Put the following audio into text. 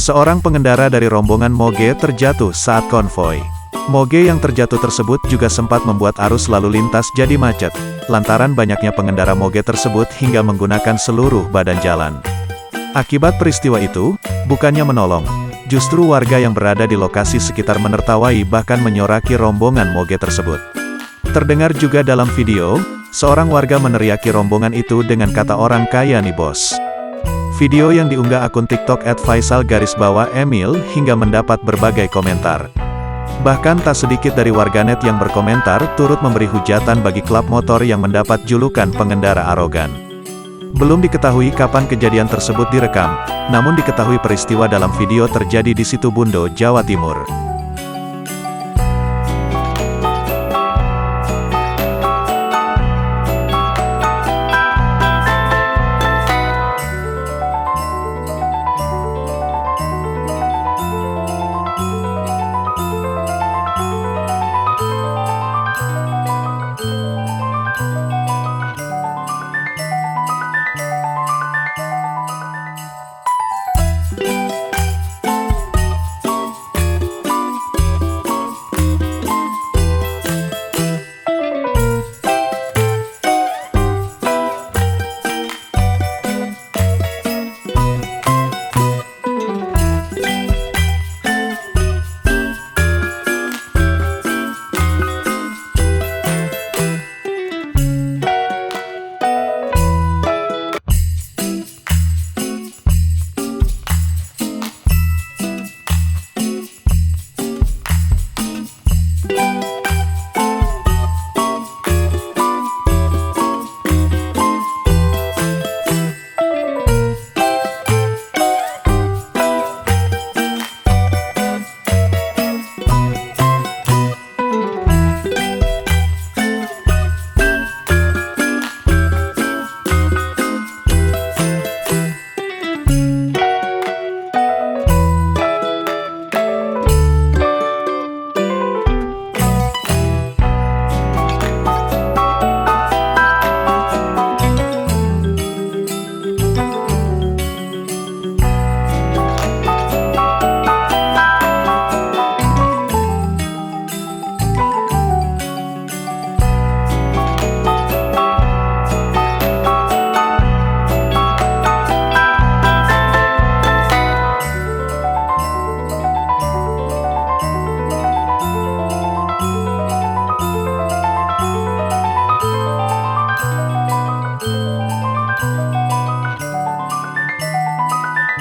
Seorang pengendara dari rombongan moge terjatuh saat konvoi. Moge yang terjatuh tersebut juga sempat membuat arus lalu lintas jadi macet, lantaran banyaknya pengendara moge tersebut hingga menggunakan seluruh badan jalan. Akibat peristiwa itu, bukannya menolong, justru warga yang berada di lokasi sekitar menertawai bahkan menyoraki rombongan moge tersebut. Terdengar juga dalam video, seorang warga meneriaki rombongan itu dengan kata "orang kaya nih bos". Video yang diunggah akun TikTok @faisal_emil hingga mendapat berbagai komentar. Bahkan tak sedikit dari warganet yang berkomentar turut memberi hujatan bagi klub motor yang mendapat julukan pengendara arogan. Belum diketahui kapan kejadian tersebut direkam, namun diketahui peristiwa dalam video terjadi di Situbondo, Jawa Timur.